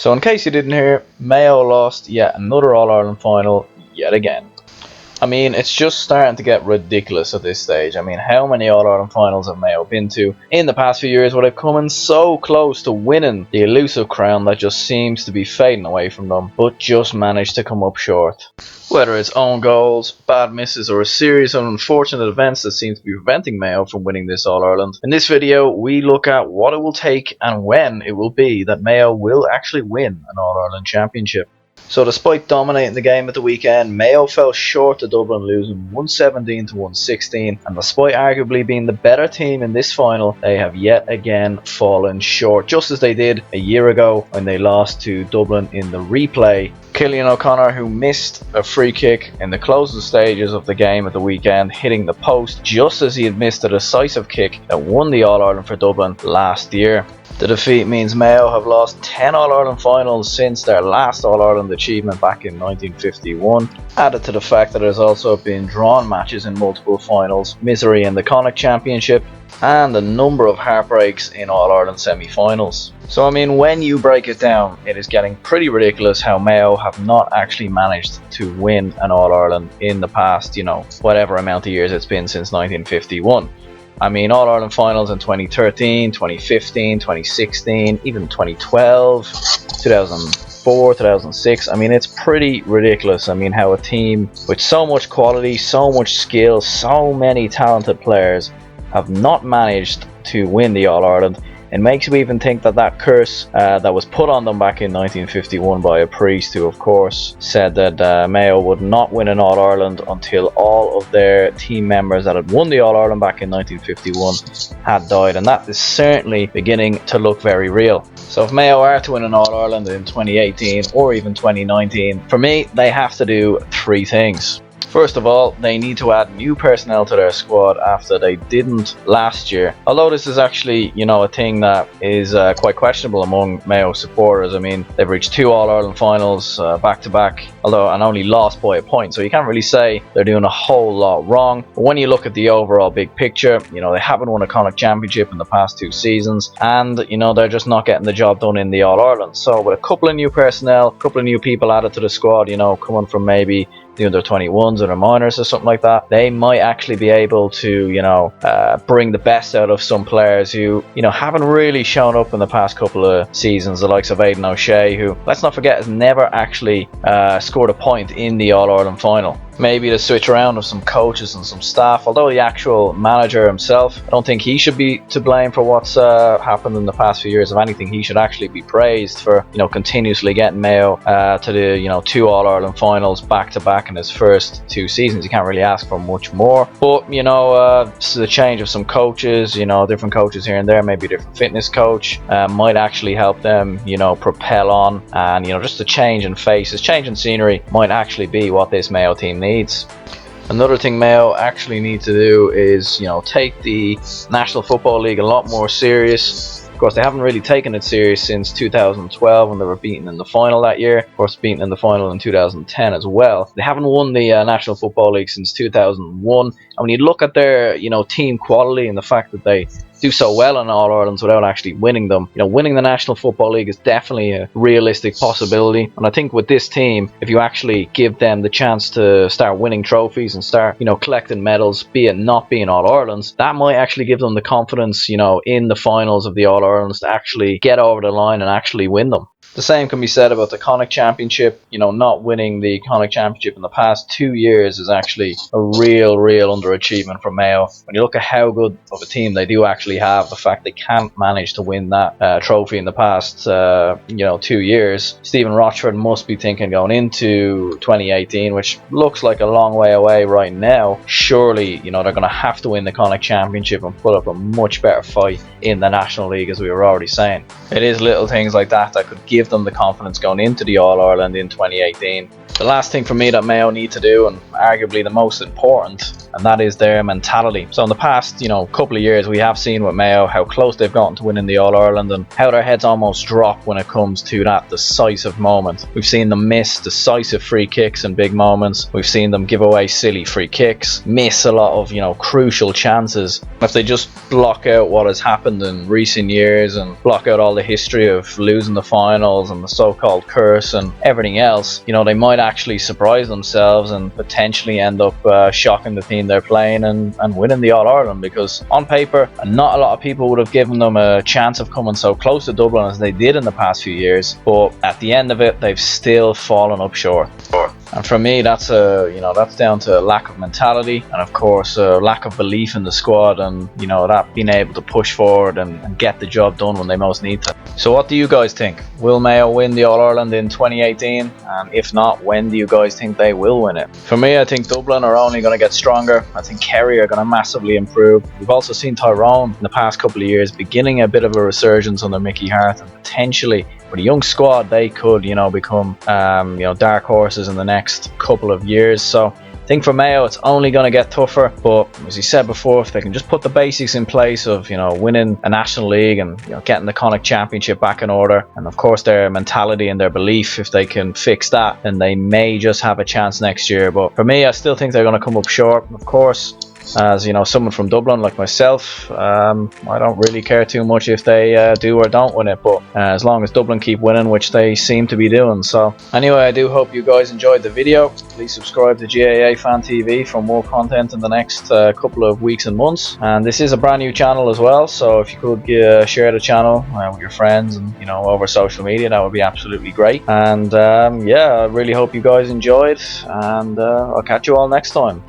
So in case you didn't hear, Mayo lost yet another All-Ireland final yet again. I mean, it's just starting to get ridiculous at this stage. I mean, how many All-Ireland finals have Mayo been to in the past few years where they've come in so close to winning the elusive crown that just seems to be fading away from them, but just managed to come up short. Whether it's own goals, bad misses, or a series of unfortunate events that seem to be preventing Mayo from winning this All-Ireland, in this video we look at what it will take and when it will be that Mayo will actually win an All-Ireland championship. So despite dominating the game at the weekend, Mayo fell short to Dublin, losing 117 to 116, and despite arguably being the better team in this final, they have yet again fallen short, just as they did a year ago when they lost to Dublin in the replay. Cillian O'Connor, who missed a free kick in the closing stages of the game at the weekend, hitting the post just as he had missed a decisive kick that won the All-Ireland for Dublin last year. The defeat means Mayo have lost 10 All-Ireland finals since their last All-Ireland achievement back in 1951. Added to the fact that there's also been drawn matches in multiple finals, misery in the Connacht Championship, and a number of heartbreaks in All-Ireland semi-finals. So I mean, when you break it down, it is getting pretty ridiculous how Mayo have not actually managed to win an All-Ireland in the past, whatever amount of years it's been since 1951. I mean, All-Ireland finals in 2013, 2015, 2016, even 2012, 2004, 2006. I mean, it's pretty ridiculous. I mean, how a team with so much quality, so much skill, so many talented players have not managed to win the All-Ireland. It makes you even think that that curse that was put on them back in 1951 by a priest who, of course, said that Mayo would not win an All-Ireland until all of their team members that had won the All-Ireland back in 1951 had died, and that is certainly beginning to look very real. So if Mayo are to win an All-Ireland in 2018 or even 2019, for me, they have to do three things. First of all, they need to add new personnel to their squad after they didn't last year. Although this is actually, a thing that is quite questionable among Mayo supporters. I mean, they've reached 2 All-Ireland finals back to back, and only lost by a point. So you can't really say they're doing a whole lot wrong. But when you look at the overall big picture, they haven't won a Connacht Championship in the past 2 seasons, and they're just not getting the job done in the All-Ireland. So with a couple of new personnel, a couple of new people added to the squad, coming from maybe the under 21s or the minors or something like that, they might actually be able to bring the best out of some players who haven't really shown up in the past couple of seasons, the likes of Aidan O'Shea, who, let's not forget, has never actually scored a point in the All-Ireland final. Maybe the switch around of some coaches and some staff, although the actual manager himself, I don't think he should be to blame for what's happened in the past few years. If anything, he should actually be praised for continuously getting Mayo to the 2 All-Ireland finals back to back in his first 2 seasons. You can't really ask for much more. But the change of some coaches, different coaches here and there, maybe a different fitness coach might actually help them propel on, and just a change in faces, change in scenery might actually be what this Mayo team needs. Another thing Mayo actually need to do is take the National Football League a lot more serious. Of course, they haven't really taken it serious since 2012 when they were beaten in the final that year. Of course, beaten in the final in 2010 as well. They haven't won the National Football League since 2001. And when you look at their team quality and the fact that they do so well in All-Irelands without actually winning them, winning the National Football League is definitely a realistic possibility. And I think with this team, if you actually give them the chance to start winning trophies and start collecting medals, be it not being All-Irelands, that might actually give them the confidence in the finals of the All-Irelands to actually get over the line and actually win them. The same can be said about the Connacht Championship. Not winning the Connacht Championship in the past 2 years is actually a real underachievement for Mayo. When you look at how good of a team they do actually have, the fact they can't manage to win that trophy in the past 2 years, Stephen Rochford must be thinking going into 2018, which looks like a long way away right now, surely they're going to have to win the Connacht Championship and put up a much better fight in the National League, as we were already saying. It is little things like that that could give them the confidence going into the All-Ireland in 2018. The last thing for me that Mayo need to do, and arguably the most important, and that is their mentality. So in the past, couple of years, we have seen with Mayo how close they've gotten to winning the All-Ireland and how their heads almost drop when it comes to that decisive moment. We've seen them miss decisive free kicks in big moments. We've seen them give away silly free kicks, miss a lot of, crucial chances. If they just block out what has happened in recent years and block out all the history of losing the final finals and the so-called curse and everything else, you know, they might actually surprise themselves and potentially end up shocking the team they're playing and winning the All-Ireland, because on paper not a lot of people would have given them a chance of coming so close to Dublin as they did in the past few years, but at the end of it they've still fallen up short. And for me, that's that's down to lack of mentality, and of course lack of belief in the squad, and that being able to push forward and get the job done when they most need to. So what do you guys think? Will Mayo win the All-Ireland in 2018? And if not, when do you guys think they will win it? For me, I think Dublin are only going to get stronger. I think Kerry are going to massively improve. We've also seen Tyrone in the past couple of years beginning a bit of a resurgence under Mickey Hart, and potentially with a young squad they could become dark horses in the next couple of years. So I think for Mayo it's only going to get tougher, but as you said before, if they can just put the basics in place of winning a national league and getting the Connacht Championship back in order, and of course their mentality and their belief, if they can fix that, then they may just have a chance next year. But for me, I still think they're going to come up short. Of course, as someone from Dublin like myself, I don't really care too much if they do or don't win it, but as long as Dublin keep winning, which they seem to be doing. So anyway, I do hope you guys enjoyed the video. Please subscribe to GaaFanTv for more content in the next couple of weeks and months. And this is a brand new channel as well, so if you could share the channel with your friends and over social media, that would be absolutely great. And yeah, I really hope you guys enjoyed, and I'll catch you all next time.